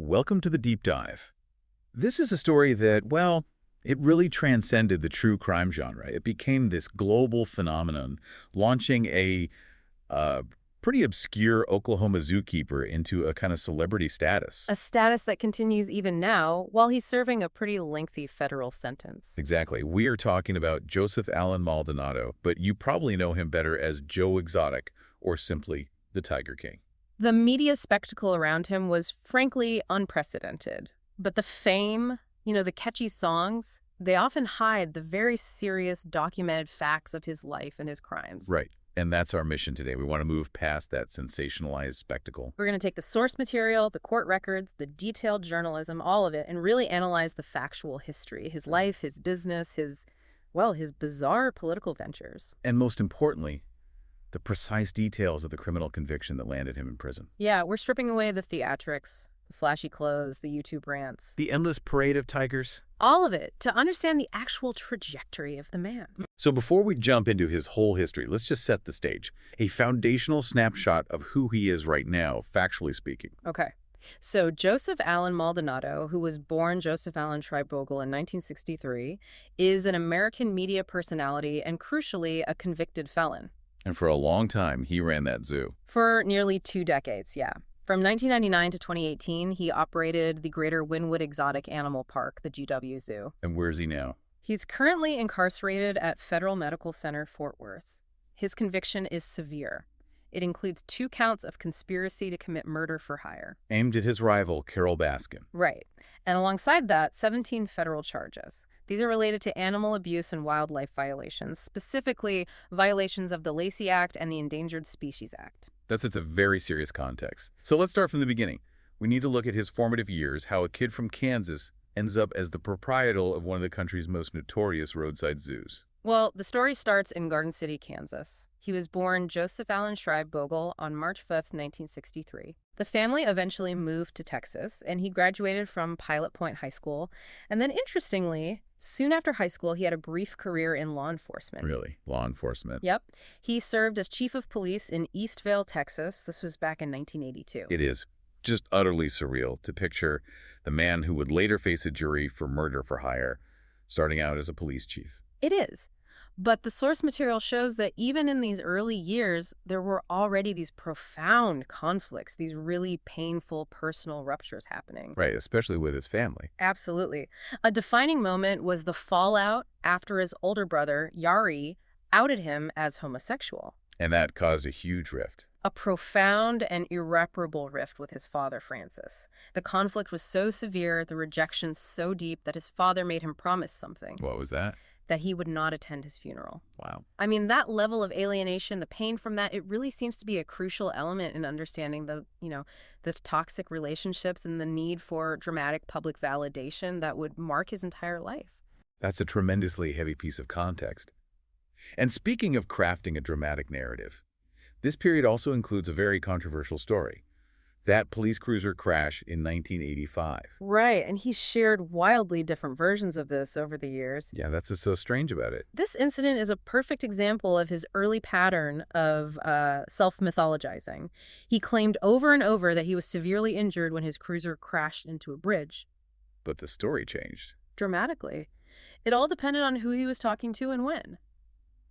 Welcome to the deep dive. This is a story that, well, it really transcended the true crime genre. It became this global phenomenon, launching a pretty obscure Oklahoma zookeeper into a kind of celebrity status. A status that continues even now while he's serving a pretty lengthy federal sentence. Exactly. We are talking about Joseph Allen Maldonado, but you probably know him better as Joe Exotic or simply the Tiger King. The media spectacle around him was frankly unprecedented. But the fame, the catchy songs, they often hide the very serious documented facts of his life and his crimes. Right. And that's our mission today. We want to move past that sensationalized spectacle. We're going to take the source material, the court records, the detailed journalism, all of it, and really analyze the factual history, his life, his business, his bizarre political ventures. And most importantly, the precise details of the criminal conviction that landed him in prison. Yeah, we're stripping away the theatrics, the flashy clothes, the YouTube rants. The endless parade of tigers. All of it to understand the actual trajectory of the man. So before we jump into his whole history, let's just set the stage. A foundational snapshot of who he is right now, factually speaking. Okay. So Joseph Allen Maldonado, who was born Joseph Allen Schreibogle in 1963, is an American media personality and, crucially, a convicted felon. And for a long time, he ran that zoo. For nearly 2 decades, yeah. From 1999 to 2018, he operated the Greater Wynwood Exotic Animal Park, the GW Zoo. And where's he now? He's currently incarcerated at Federal Medical Center, Fort Worth. His conviction is severe. It includes 2 counts of conspiracy to commit murder for hire. Aimed at his rival, Carole Baskin. Right. And alongside that, 17 federal charges. These are related to animal abuse and wildlife violations, specifically violations of the Lacey Act and the Endangered Species Act. That's a very serious context. So let's start from the beginning. We need to look at his formative years, how a kid from Kansas ends up as the proprietor of one of the country's most notorious roadside zoos. Well, the story starts in Garden City, Kansas. He was born Joseph Allen Schreibogle on March 5th, 1963. The family eventually moved to Texas, and he graduated from Pilot Point High School. And then, interestingly, soon after high school, he had a brief career in law enforcement. Really? Law enforcement? Yep. He served as chief of police in Eastvale, Texas. This was back in 1982. It is just utterly surreal to picture the man who would later face a jury for murder for hire, starting out as a police chief. It is. But the source material shows that even in these early years, there were already these profound conflicts, these really painful personal ruptures happening. Right, especially with his family. Absolutely. A defining moment was the fallout after his older brother, Yari, outed him as homosexual. And that caused a huge rift. A profound and irreparable rift with his father, Francis. The conflict was so severe, the rejection so deep, that his father made him promise something. What was that? That he would not attend his funeral. Wow. I mean, that level of alienation, the pain from that, it really seems to be a crucial element in understanding the toxic relationships and the need for dramatic public validation that would mark his entire life. That's a tremendously heavy piece of context. And speaking of crafting a dramatic narrative, this period also includes a very controversial story. That police cruiser crash in 1985. Right, and he's shared wildly different versions of this over the years. Yeah, that's what's so strange about it. This incident is a perfect example of his early pattern of self-mythologizing. He claimed over and over that he was severely injured when his cruiser crashed into a bridge. But the story changed. Dramatically. It all depended on who he was talking to and when.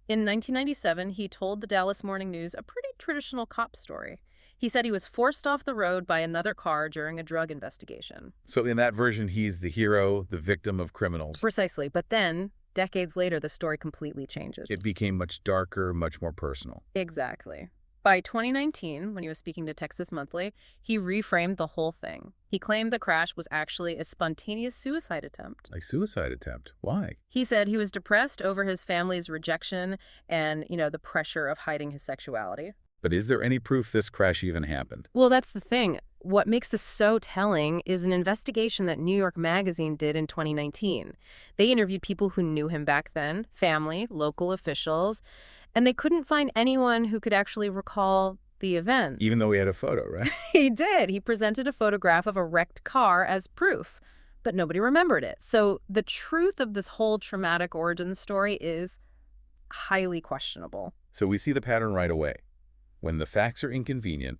In 1997, he told the Dallas Morning News a pretty traditional cop story. He said he was forced off the road by another car during a drug investigation. So in that version, he's the hero, the victim of criminals. Precisely. But then, decades later, the story completely changes. It became much darker, much more personal. Exactly. By 2019, when he was speaking to Texas Monthly, he reframed the whole thing. He claimed the crash was actually a spontaneous suicide attempt. A suicide attempt? Why? He said he was depressed over his family's rejection and, the pressure of hiding his sexuality. But is there any proof this crash even happened? Well, that's the thing. What makes this so telling is an investigation that New York Magazine did in 2019. They interviewed people who knew him back then, family, local officials, and they couldn't find anyone who could actually recall the event. Even though he had a photo, right? He did. He presented a photograph of a wrecked car as proof, but nobody remembered it. So the truth of this whole traumatic origin story is highly questionable. So we see the pattern right away. When the facts are inconvenient,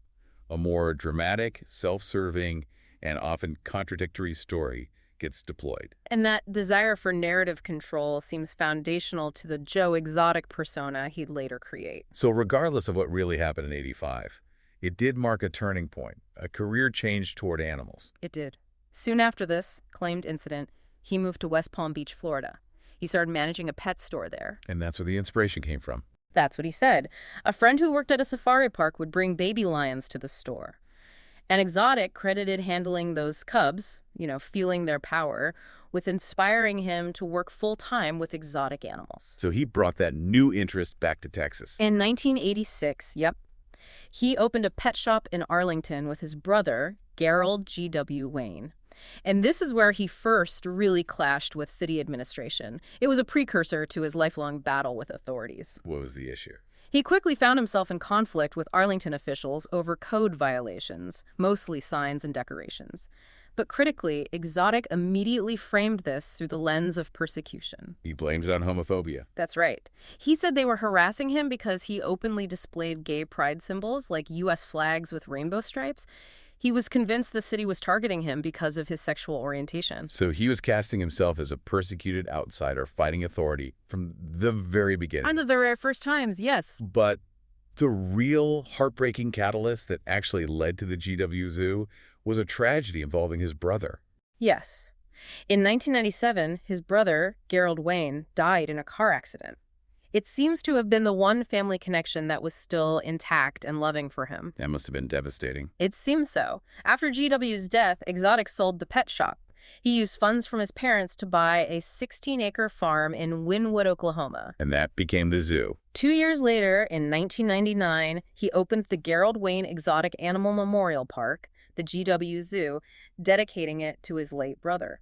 a more dramatic, self-serving, and often contradictory story gets deployed. And that desire for narrative control seems foundational to the Joe Exotic persona he'd later create. So regardless of what really happened in '85, it did mark a turning point, a career change toward animals. It did. Soon after this claimed incident, he moved to West Palm Beach, Florida. He started managing a pet store there. And that's where the inspiration came from. That's what he said. A friend who worked at a safari park would bring baby lions to the store. And Exotic credited handling those cubs, feeling their power, with inspiring him to work full-time with exotic animals. So he brought that new interest back to Texas. In 1986, he opened a pet shop in Arlington with his brother, Carole G.W. Wayne. And this is where he first really clashed with city administration. It was a precursor to his lifelong battle with authorities. What was the issue? He quickly found himself in conflict with Arlington officials over code violations, mostly signs and decorations. But critically, Exotic immediately framed this through the lens of persecution. He blamed it on homophobia. That's right. He said they were harassing him because he openly displayed gay pride symbols like U.S. flags with rainbow stripes. He was convinced the city was targeting him because of his sexual orientation. So he was casting himself as a persecuted outsider fighting authority from the very beginning. On the very first times, yes. But the real heartbreaking catalyst that actually led to the GW Zoo was a tragedy involving his brother. Yes. In 1997, his brother, Gerald Wayne, died in a car accident. It seems to have been the one family connection that was still intact and loving for him. That must have been devastating. It seems so. After GW's death, Exotic sold the pet shop. He used funds from his parents to buy a 16-acre farm in Wynwood, Oklahoma. And that became the zoo. 2 years later, in 1999, he opened the Gerald Wayne Exotic Animal Memorial Park, the GW Zoo, dedicating it to his late brother.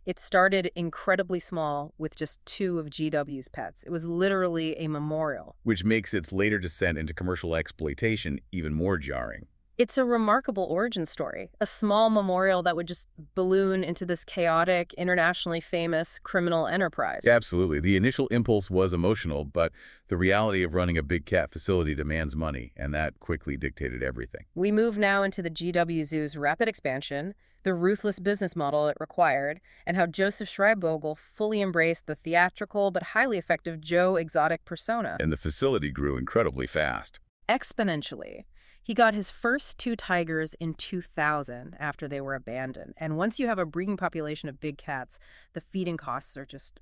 It started incredibly small with just 2 of GW's pets. It was literally a memorial. Which makes its later descent into commercial exploitation even more jarring. It's a remarkable origin story. A small memorial that would just balloon into this chaotic, internationally famous criminal enterprise. Absolutely. The initial impulse was emotional, but the reality of running a big cat facility demands money, and that quickly dictated everything. We move now into the GW Zoo's rapid expansion, the ruthless business model it required, and how Joseph Schreibvogel fully embraced the theatrical but highly effective Joe Exotic persona. And the facility grew incredibly fast. Exponentially. He got his first 2 tigers in 2000 after they were abandoned. And once you have a breeding population of big cats, the feeding costs are just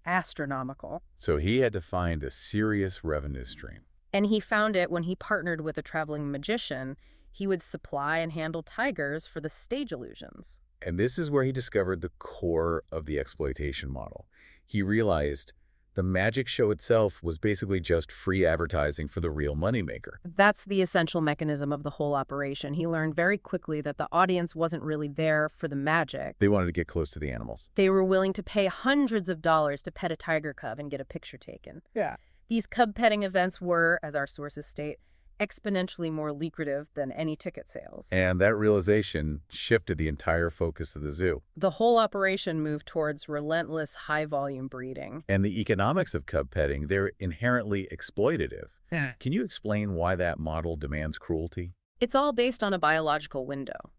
astronomical. So he had to find a serious revenue stream. And he found it when he partnered with a traveling magician. He would supply and handle tigers for the stage illusions. And this is where he discovered the core of the exploitation model. He realized the magic show itself was basically just free advertising for the real moneymaker. That's the essential mechanism of the whole operation. He learned very quickly that the audience wasn't really there for the magic. They wanted to get close to the animals. They were willing to pay hundreds of dollars to pet a tiger cub and get a picture taken. Yeah. These cub petting events were, as our sources state, exponentially more lucrative than any ticket sales. And that realization shifted the entire focus of the zoo. The whole operation moved towards relentless high-volume breeding. And the economics of cub petting, they're inherently exploitative. Yeah. Can you explain why that model demands cruelty? It's all based on a biological window.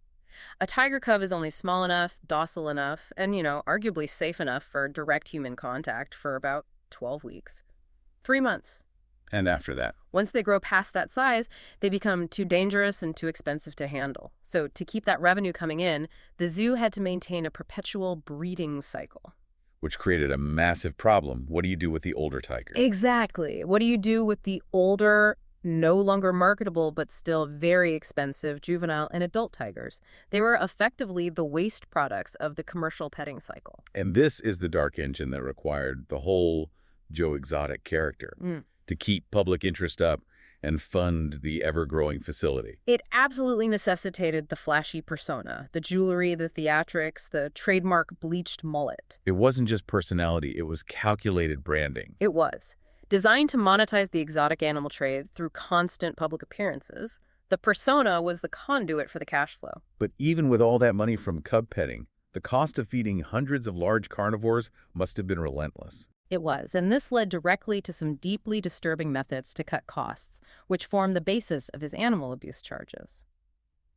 A tiger cub is only small enough, docile enough, and, arguably safe enough for direct human contact for about 12 weeks. 3 months. And after that? Once they grow past that size, they become too dangerous and too expensive to handle. So to keep that revenue coming in, the zoo had to maintain a perpetual breeding cycle. Which created a massive problem. What do you do with the older tigers? Exactly. What do you do with the older, no longer marketable, but still very expensive juvenile and adult tigers? They were effectively the waste products of the commercial petting cycle. And this is the dark engine that required the whole Joe Exotic character. To keep public interest up and fund the ever-growing facility. It absolutely necessitated the flashy persona, the jewelry, the theatrics, the trademark bleached mullet. It wasn't just personality, it was calculated branding. It was. Designed to monetize the exotic animal trade through constant public appearances, the persona was the conduit for the cash flow. But even with all that money from cub petting, the cost of feeding hundreds of large carnivores must have been relentless. It was, and this led directly to some deeply disturbing methods to cut costs, which formed the basis of his animal abuse charges.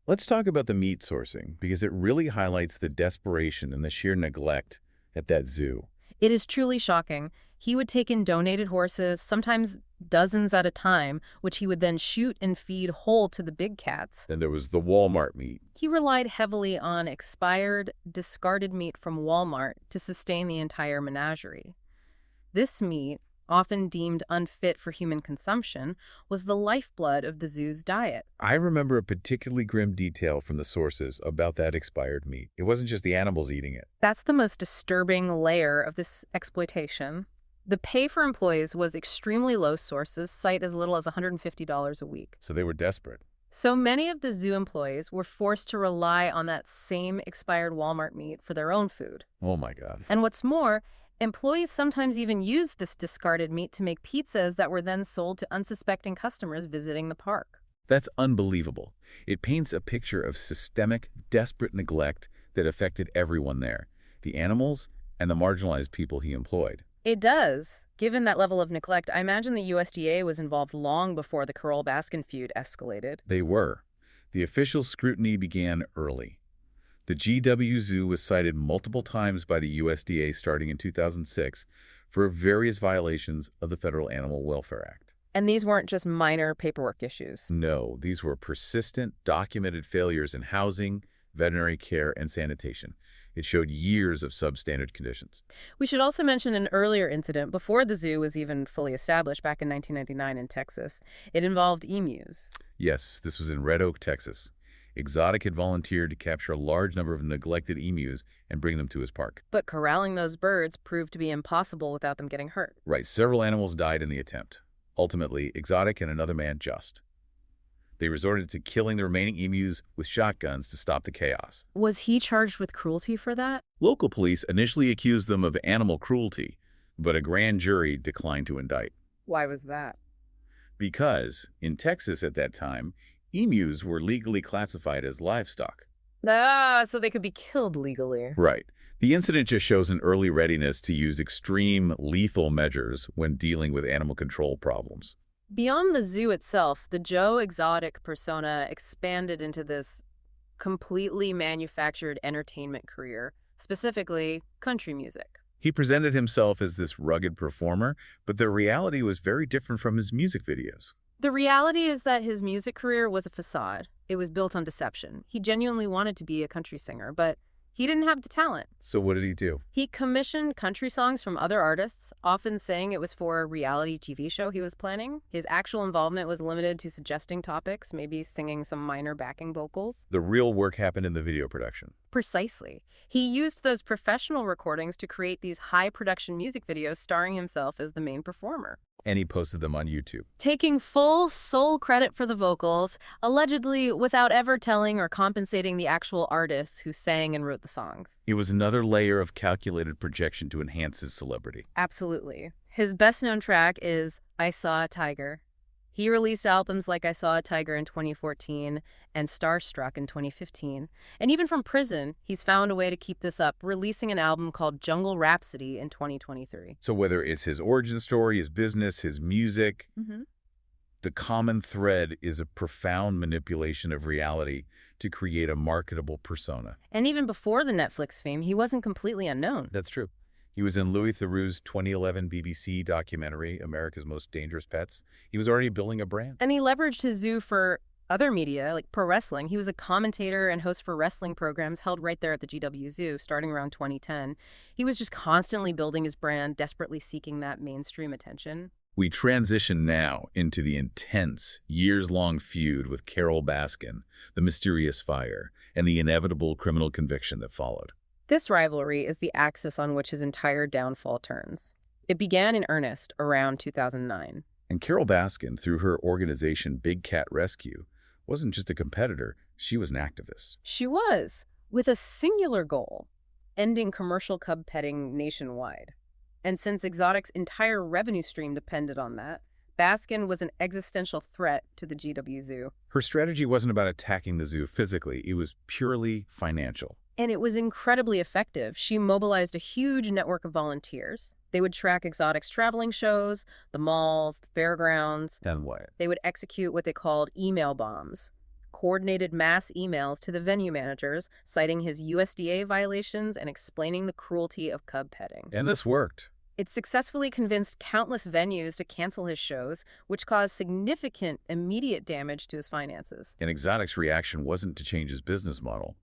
Let's talk about the meat sourcing, because it really highlights the desperation and the sheer neglect at that zoo. It is truly shocking. He would take in donated horses, sometimes dozens at a time, which he would then shoot and feed whole to the big cats. Then there was the Walmart meat. He relied heavily on expired, discarded meat from Walmart to sustain the entire menagerie. This meat, often deemed unfit for human consumption, was the lifeblood of the zoo's diet. I remember a particularly grim detail from the sources about that expired meat. It wasn't just the animals eating it. That's the most disturbing layer of this exploitation. The pay for employees was extremely low. Sources cite as little as $150 a week. So they were desperate. So many of the zoo employees were forced to rely on that same expired Walmart meat for their own food. Oh my God. And what's more, employees sometimes even used this discarded meat to make pizzas that were then sold to unsuspecting customers visiting the park. That's unbelievable. It paints a picture of systemic, desperate neglect that affected everyone there, the animals and the marginalized people he employed. It does. Given that level of neglect, I imagine the USDA was involved long before the Carole Baskin feud escalated. They were. The official scrutiny began early. The GW Zoo was cited multiple times by the USDA starting in 2006 for various violations of the Federal Animal Welfare Act. And these weren't just minor paperwork issues. No, these were persistent, documented failures in housing, veterinary care, and sanitation. It showed years of substandard conditions. We should also mention an earlier incident before the zoo was even fully established back in 1999 in Texas. It involved emus. Yes, this was in Red Oak, Texas. Exotic had volunteered to capture a large number of neglected emus and bring them to his park. But corralling those birds proved to be impossible without them getting hurt. Right, several animals died in the attempt. Ultimately, Exotic and another man just. They resorted to killing the remaining emus with shotguns to stop the chaos. Was he charged with cruelty for that? Local police initially accused them of animal cruelty, but a grand jury declined to indict. Why was that? Because, in Texas at that time, emus were legally classified as livestock. So they could be killed legally. Right. The incident just shows an early readiness to use extreme, lethal measures when dealing with animal control problems. Beyond the zoo itself, the Joe Exotic persona expanded into this completely manufactured entertainment career, specifically country music. He presented himself as this rugged performer, but the reality was very different from his music videos. The reality is that his music career was a facade. It was built on deception. He genuinely wanted to be a country singer, but he didn't have the talent. So what did he do? He commissioned country songs from other artists, often saying it was for a reality TV show he was planning. His actual involvement was limited to suggesting topics, maybe singing some minor backing vocals. The real work happened in the video production. Precisely. He used those professional recordings to create these high-production music videos starring himself as the main performer. And he posted them on YouTube. Taking full sole credit for the vocals, allegedly without ever telling or compensating the actual artists who sang and wrote the songs. It was another layer of calculated projection to enhance his celebrity. Absolutely. His best-known track is I Saw a Tiger. He released albums like I Saw a Tiger in 2014 and Starstruck in 2015. And even from prison, he's found a way to keep this up, releasing an album called Jungle Rhapsody in 2023. So whether it's his origin story, his business, his music, the common thread is a profound manipulation of reality to create a marketable persona. And even before the Netflix fame, he wasn't completely unknown. That's true. He was in Louis Theroux's 2011 BBC documentary, America's Most Dangerous Pets. He was already building a brand. And he leveraged his zoo for other media, like pro wrestling. He was a commentator and host for wrestling programs held right there at the GW Zoo, starting around 2010. He was just constantly building his brand, desperately seeking that mainstream attention. We transition now into the intense, years-long feud with Carole Baskin, the mysterious fire, and the inevitable criminal conviction that followed. This rivalry is the axis on which his entire downfall turns. It began in earnest around 2009. And Carole Baskin, through her organization Big Cat Rescue, wasn't just a competitor, she was an activist. She was, with a singular goal, ending commercial cub petting nationwide. And since Exotic's entire revenue stream depended on that, Baskin was an existential threat to the GW Zoo. Her strategy wasn't about attacking the zoo physically, it was purely financial. And it was incredibly effective. She mobilized a huge network of volunteers. They would track Exotic's traveling shows, the malls, the fairgrounds. Then what? They would execute what they called email bombs, coordinated mass emails to the venue managers, citing his USDA violations and explaining the cruelty of cub petting. And this worked. It successfully convinced countless venues to cancel his shows, which caused significant immediate damage to his finances. And Exotic's reaction wasn't to change his business model.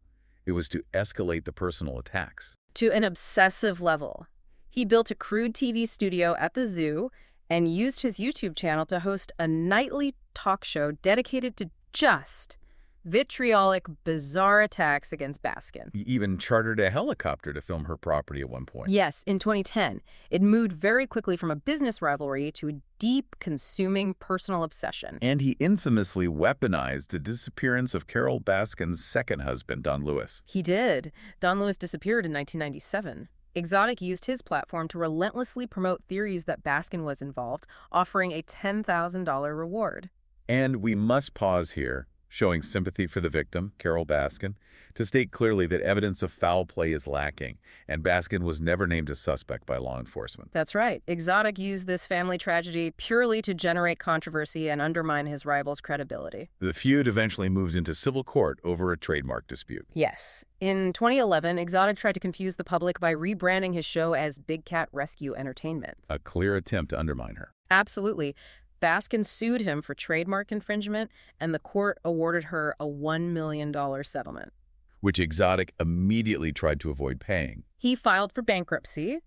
It was to escalate the personal attacks. To an obsessive level. He built a crude TV studio at the zoo and used his YouTube channel to host a nightly talk show dedicated to just vitriolic, bizarre attacks against Baskin. He even chartered a helicopter to film her property at one point. Yes, in 2010, it moved very quickly from a business rivalry to a deep, consuming personal obsession. And he infamously weaponized the disappearance of Carole Baskin's second husband, Don Lewis. He did. Don Lewis disappeared in 1997. Exotic used his platform to relentlessly promote theories that Baskin was involved, offering a $10,000 reward. And we must pause here, showing sympathy for the victim, Carole Baskin, to state clearly that evidence of foul play is lacking, and Baskin was never named a suspect by law enforcement. That's right. Exotic used this family tragedy purely to generate controversy and undermine his rival's credibility. The feud eventually moved into civil court over a trademark dispute. Yes. In 2011, Exotic tried to confuse the public by rebranding his show as Big Cat Rescue Entertainment. A clear attempt to undermine her. Absolutely. Baskin sued him for trademark infringement, and the court awarded her a $1 million settlement, which Exotic immediately tried to avoid paying. He filed for bankruptcy,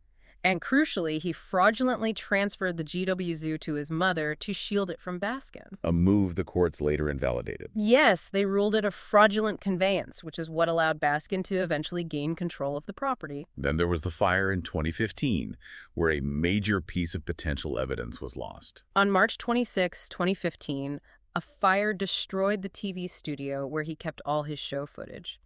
and crucially, he fraudulently transferred the GW Zoo to his mother to shield it from Baskin. A move the courts later invalidated. Yes, they ruled it a fraudulent conveyance, which is what allowed Baskin to eventually gain control of the property. Then there was the fire in 2015, where a major piece of potential evidence was lost. On March 26, 2015, a fire destroyed the TV studio where he kept all his show footage.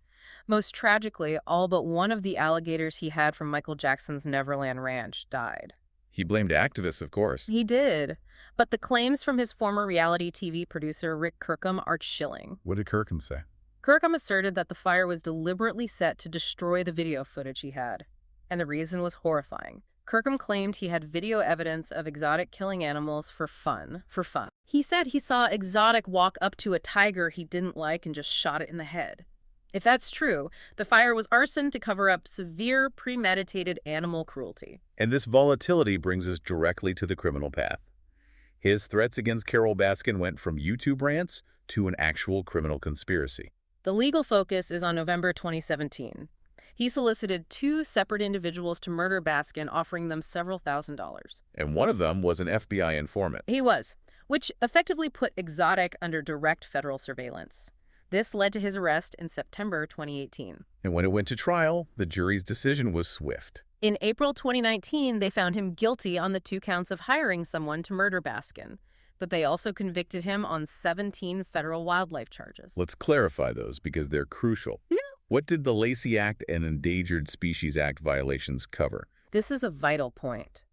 Most tragically, all but one of the alligators he had from Michael Jackson's Neverland Ranch died. He blamed activists, of course. He did. But the claims from his former reality TV producer, Rick Kirkham, are chilling. What did Kirkham say? Kirkham asserted that the fire was deliberately set to destroy the video footage he had. And the reason was horrifying. Kirkham claimed he had video evidence of Exotic killing animals for fun. He said he saw Exotic walk up to a tiger he didn't like and just shot it in the head. If that's true, the fire was arson to cover up severe premeditated animal cruelty. And this volatility brings us directly to the criminal path. His threats against Carole Baskin went from YouTube rants to an actual criminal conspiracy. The legal focus is on November 2017. He solicited two separate individuals to murder Baskin, offering them several $1,000s. And one of them was an FBI informant. He was, which effectively put Exotic under direct federal surveillance. This led to his arrest in September 2018. And when it went to trial, the jury's decision was swift. In April 2019, they found him guilty on the 2 counts of hiring someone to murder Baskin, but they also convicted him on 17 federal wildlife charges. Let's clarify those because they're crucial. Yeah. What did the Lacey Act and Endangered Species Act violations cover? This is a vital point.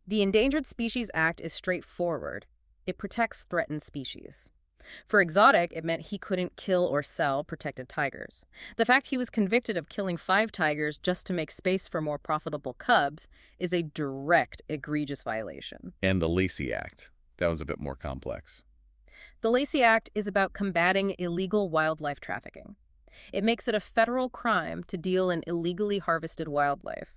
The Endangered Species Act is straightforward. It protects threatened species. For Exotic, it meant he couldn't kill or sell protected tigers. The fact he was convicted of killing 5 tigers just to make space for more profitable cubs is a direct, egregious violation. And the Lacey Act. That was a bit more complex. The Lacey Act is about combating illegal wildlife trafficking. It makes it a federal crime to deal in illegally harvested wildlife.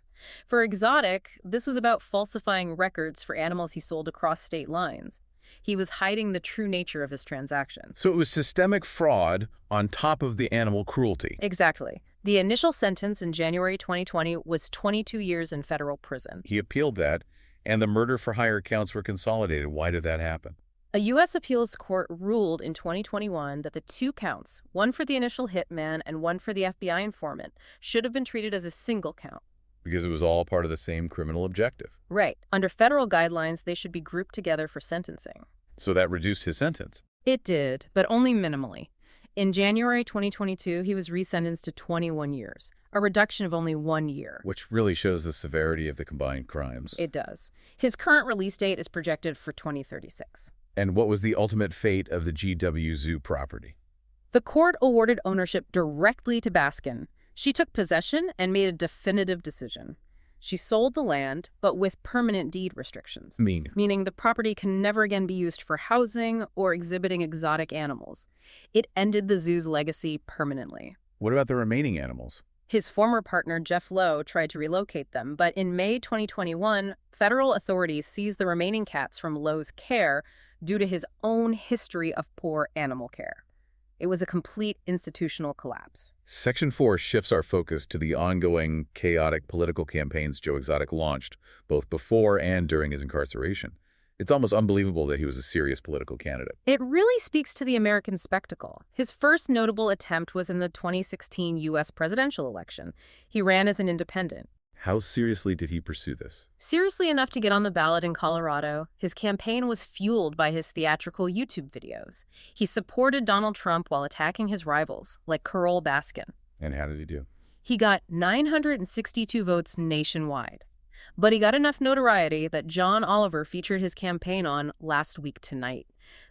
For Exotic, this was about falsifying records for animals he sold across state lines. He was hiding the true nature of his transactions. So it was systemic fraud on top of the animal cruelty. Exactly. The initial sentence in January 2020 was 22 years in federal prison. He appealed that, and the murder-for-hire counts were consolidated. Why did that happen? A U.S. appeals court ruled in 2021 that the 2 counts, one for the initial hitman and one for the FBI informant, should have been treated as a single count. Because it was all part of the same criminal objective. Right. Under federal guidelines, they should be grouped together for sentencing. So that reduced his sentence. It did, but only minimally. In January 2022, he was resentenced to 21 years, a reduction of only 1 year. Which really shows the severity of the combined crimes. It does. His current release date is projected for 2036. And what was the ultimate fate of the GW Zoo property? The court awarded ownership directly to Baskin. She took possession and made a definitive decision. She sold the land, but with permanent deed restrictions, meaning the property can never again be used for housing or exhibiting exotic animals. It ended the zoo's legacy permanently. What about the remaining animals? His former partner, Jeff Lowe, tried to relocate them, but in May 2021, federal authorities seized the remaining cats from Lowe's care due to his own history of poor animal care. It was a complete institutional collapse. Section 4 shifts our focus to the ongoing, chaotic political campaigns Joe Exotic launched, both before and during his incarceration. It's almost unbelievable that he was a serious political candidate. It really speaks to the American spectacle. His first notable attempt was in the 2016 U.S. presidential election. He ran as an independent. How seriously did he pursue this? Seriously enough to get on the ballot in Colorado, his campaign was fueled by his theatrical YouTube videos. He supported Donald Trump while attacking his rivals, like Carole Baskin. And how did he do? He got 962 votes nationwide. But he got enough notoriety that John Oliver featured his campaign on Last Week Tonight.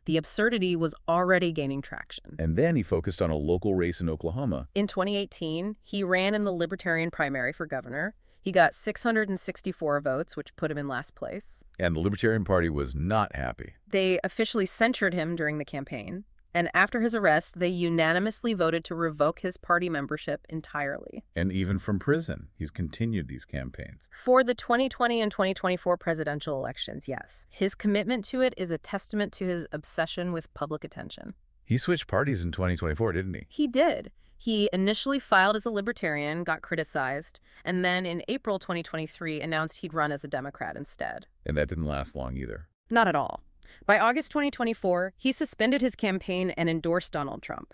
The absurdity was already gaining traction. And then he focused on a local race in Oklahoma. In 2018, he ran in the Libertarian primary for governor. He got 664 votes, which put him in last place. And the Libertarian Party was not happy. They officially censured him during the campaign. And after his arrest, they unanimously voted to revoke his party membership entirely. And even from prison, he's continued these campaigns. For the 2020 and 2024 presidential elections, yes. His commitment to it is a testament to his obsession with public attention. He switched parties in 2024, didn't he? He did. He initially filed as a Libertarian, got criticized, and then in April 2023 announced he'd run as a Democrat instead. And that didn't last long either. Not at all. By August 2024, he suspended his campaign and endorsed Donald Trump.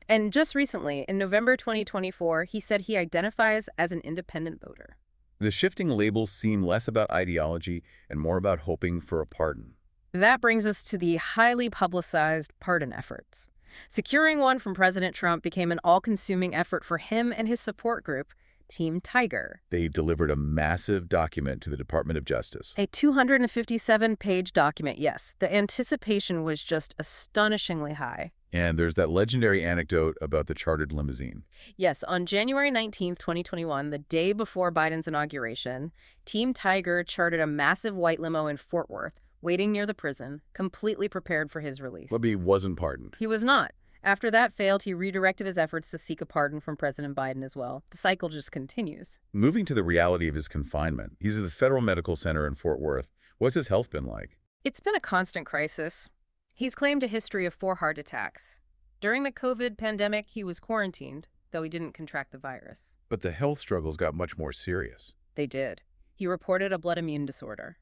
And just recently, in November 2024, he said he identifies as an independent voter. The shifting labels seem less about ideology and more about hoping for a pardon. That brings us to the highly publicized pardon efforts. Securing one from President Trump became an all-consuming effort for him and his support group, Team Tiger. They delivered a massive document to the Department of Justice. A 257-page document, yes. The anticipation was just astonishingly high. And there's that legendary anecdote about the chartered limousine. Yes, on January 19, 2021, the day before Biden's inauguration, Team Tiger chartered a massive white limo in Fort Worth, waiting near the prison, completely prepared for his release. But he wasn't pardoned. He was not. After that failed, he redirected his efforts to seek a pardon from President Biden as well. The cycle just continues. Moving to the reality of his confinement, he's at the Federal Medical Center in Fort Worth. What's his health been like? It's been a constant crisis. He's claimed a history of 4 heart attacks. During the COVID pandemic, he was quarantined, though he didn't contract the virus. But the health struggles got much more serious. They did. He reported a blood immune disorder.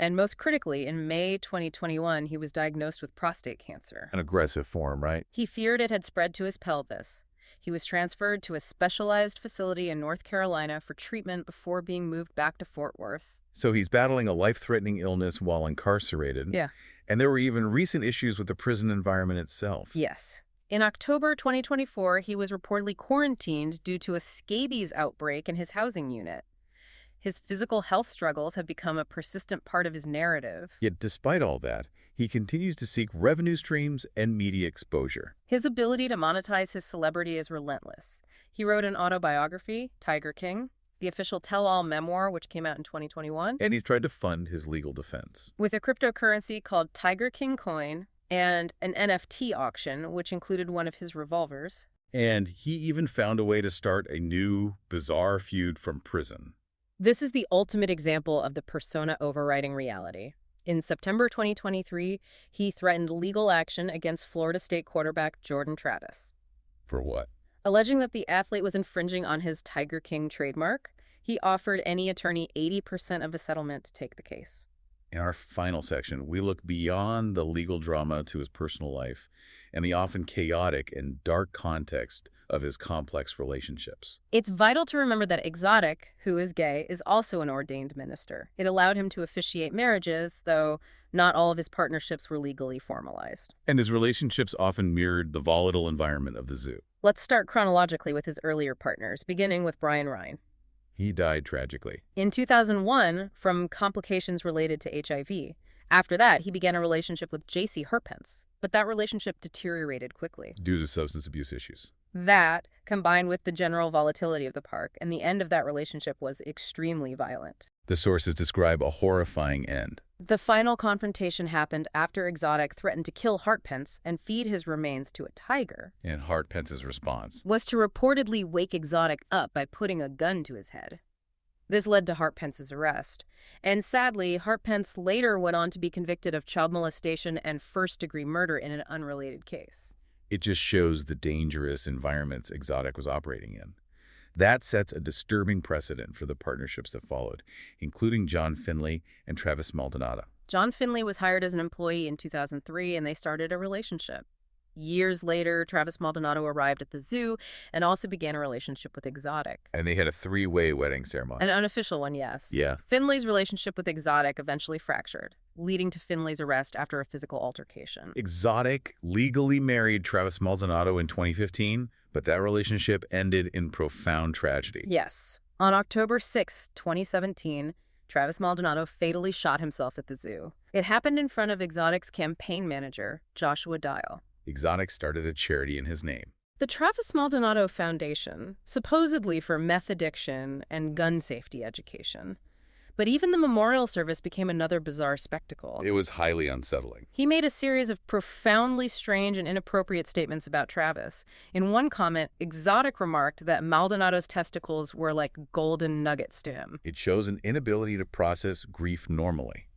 And most critically, in May 2021, he was diagnosed with prostate cancer. An aggressive form, right? He feared it had spread to his pelvis. He was transferred to a specialized facility in North Carolina for treatment before being moved back to Fort Worth. So he's battling a life-threatening illness while incarcerated. Yeah. And there were even recent issues with the prison environment itself. Yes. In October 2024, he was reportedly quarantined due to a scabies outbreak in his housing unit. His physical health struggles have become a persistent part of his narrative. Yet despite all that, he continues to seek revenue streams and media exposure. His ability to monetize his celebrity is relentless. He wrote an autobiography, Tiger King, the official tell-all memoir, which came out in 2021. And he's tried to fund his legal defense. With a cryptocurrency called Tiger King Coin and an NFT auction, which included one of his revolvers. And he even found a way to start a new, bizarre feud from prison. This is the ultimate example of the persona overriding reality. In September 2023, he threatened legal action against Florida State quarterback Jordan Travis. For what? Alleging that the athlete was infringing on his Tiger King trademark, he offered any attorney 80% of the settlement to take the case. In our final section, we look beyond the legal drama to his personal life and the often chaotic and dark context of his complex relationships. It's vital to remember that Exotic, who is gay, is also an ordained minister. It allowed him to officiate marriages, though not all of his partnerships were legally formalized. And his relationships often mirrored the volatile environment of the zoo. Let's start chronologically with his earlier partners, beginning with Brian Ryan. He died tragically. In 2001, from complications related to HIV. After that, he began a relationship with J.C. Herpence. But that relationship deteriorated quickly. Due to substance abuse issues. That, combined with the general volatility of the park, and the end of that relationship was extremely violent. The sources describe a horrifying end. The final confrontation happened after Exotic threatened to kill Hartpence and feed his remains to a tiger. And Hartpence's response Was to reportedly wake Exotic up by putting a gun to his head. This led to Hartpence's arrest. And sadly, Hartpence later went on to be convicted of child molestation and first-degree murder in an unrelated case. It just shows the dangerous environments Exotic was operating in. That sets a disturbing precedent for the partnerships that followed, including John Finlay and Travis Maldonado. John Finlay was hired as an employee in 2003, and they started a relationship. Years later, Travis Maldonado arrived at the zoo and also began a relationship with Exotic. And they had a three-way wedding ceremony. An unofficial one, yes. Yeah. Finlay's relationship with Exotic eventually fractured, leading to Finlay's arrest after a physical altercation. Exotic legally married Travis Maldonado in 2015, but that relationship ended in profound tragedy. Yes. On October 6, 2017, Travis Maldonado fatally shot himself at the zoo. It happened in front of Exotic's campaign manager, Joshua Dial. Exotic started a charity in his name. The Travis Maldonado Foundation, supposedly for meth addiction and gun safety education. But even the memorial service became another bizarre spectacle. It was highly unsettling. He made a series of profoundly strange and inappropriate statements about Travis. In one comment, Exotic remarked that Maldonado's testicles were like golden nuggets to him. It shows an inability to process grief normally.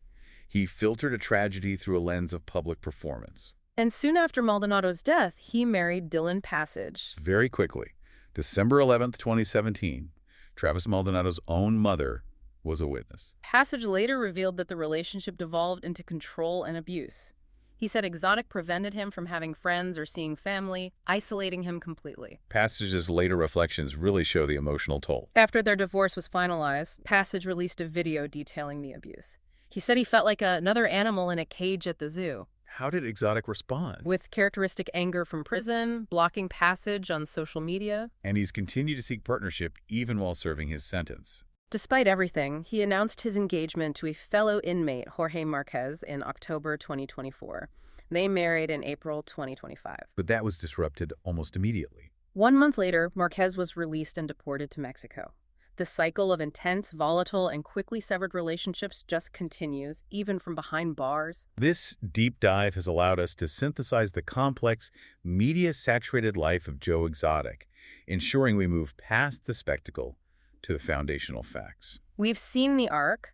He filtered a tragedy through a lens of public performance. And soon after Maldonado's death, he married Dylan Passage. Very quickly, December 11th, 2017, Travis Maldonado's own mother was a witness. Passage later revealed that the relationship devolved into control and abuse. He said Exotic prevented him from having friends or seeing family, isolating him completely. Passage's later reflections really show the emotional toll. After their divorce was finalized, Passage released a video detailing the abuse. He said he felt like another animal in a cage at the zoo. How did Exotic respond? With characteristic anger from prison, blocking Passage on social media. And he's continued to seek partnership even while serving his sentence. Despite everything, he announced his engagement to a fellow inmate, Jorge Marquez, in October 2024. They married in April 2025. But that was disrupted almost immediately. 1 month later, Marquez was released and deported to Mexico. The cycle of intense, volatile, and quickly severed relationships just continues, even from behind bars. This deep dive has allowed us to synthesize the complex, media-saturated life of Joe Exotic, ensuring we move past the spectacle to the foundational facts. We've seen the arc,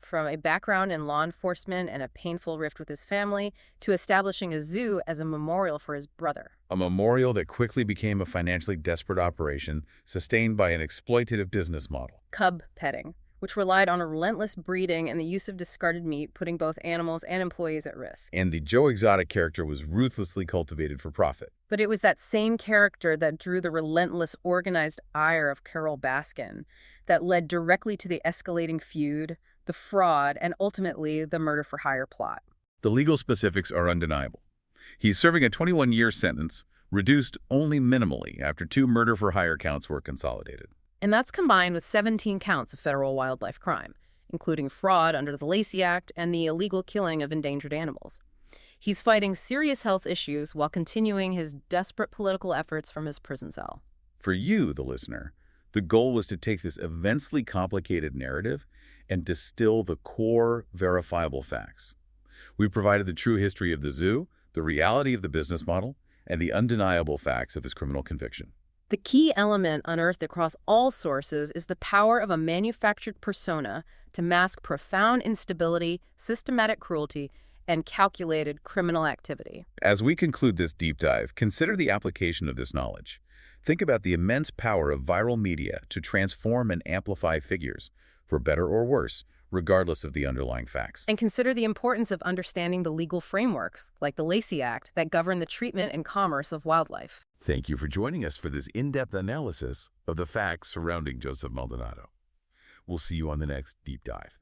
from a background in law enforcement and a painful rift with his family, to establishing a zoo as a memorial for his brother. A memorial that quickly became a financially desperate operation sustained by an exploitative business model. Cub petting, which relied on a relentless breeding and the use of discarded meat, putting both animals and employees at risk. And the Joe Exotic character was ruthlessly cultivated for profit. But it was that same character that drew the relentless, organized ire of Carole Baskin that led directly to the escalating feud, the fraud, and ultimately the murder-for-hire plot. The legal specifics are undeniable. He's serving a 21-year sentence, reduced only minimally after 2 murder-for-hire counts were consolidated. And that's combined with 17 counts of federal wildlife crime, including fraud under the Lacey Act and the illegal killing of endangered animals. He's fighting serious health issues while continuing his desperate political efforts from his prison cell. For you, the listener, the goal was to take this immensely complicated narrative and distill the core, verifiable facts. We provided the true history of the zoo, the reality of the business model, and the undeniable facts of his criminal conviction. The key element unearthed across all sources is the power of a manufactured persona to mask profound instability, systematic cruelty, and calculated criminal activity. As we conclude this deep dive, consider the application of this knowledge. Think about the immense power of viral media to transform and amplify figures, for better or worse, regardless of the underlying facts. And consider the importance of understanding the legal frameworks, like the Lacey Act, that govern the treatment and commerce of wildlife. Thank you for joining us for this in-depth analysis of the facts surrounding Joseph Maldonado. We'll see you on the next deep dive.